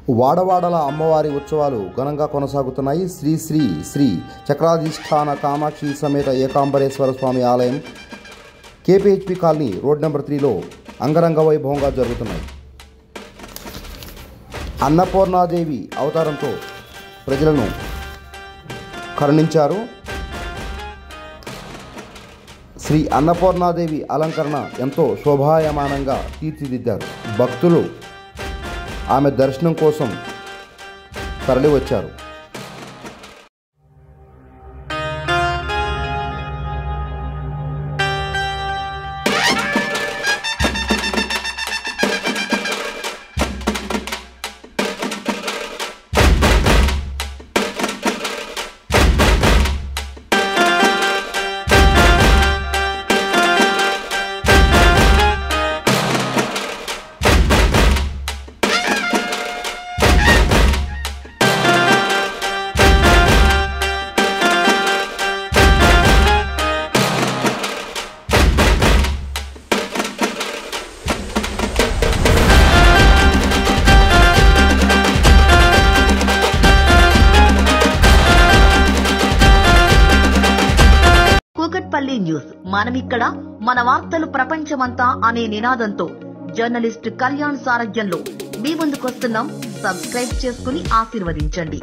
వాడవాడల అమ్మవారి ఉత్సవాలు ఘనంగా కొనసాగుతున్నాయి. శ్రీ శ్రీ శ్రీ చక్రాధిష్టాన కామాక్షి సమేత ఏకాంబరేశ్వర స్వామి ఆలయం కేపీహెచ్పీ కాలనీ రోడ్ నెంబర్ 3లో అంగరంగ వైభవంగా జరుగుతున్నాయి. అన్నపూర్ణాదేవి అవతారంతో ప్రజలను కరుణించారు. శ్రీ అన్నపూర్ణాదేవి అలంకరణ ఎంతో శోభాయమానంగా తీర్చిదిద్దారు. భక్తులు ఆమె దర్శనం కోసం తరలివచ్చారు. కూకట్పల్లి న్యూస్ మనమిక్కడ మన వార్తలు ప్రపంచమంతా అనే నినాదంతో జర్నలిస్ట్ కళ్యాణ్ సారథ్యంలో మీ ముందుకొస్తున్నాం. సబ్స్క్రైబ్ చేసుకుని ఆశీర్వదించండి.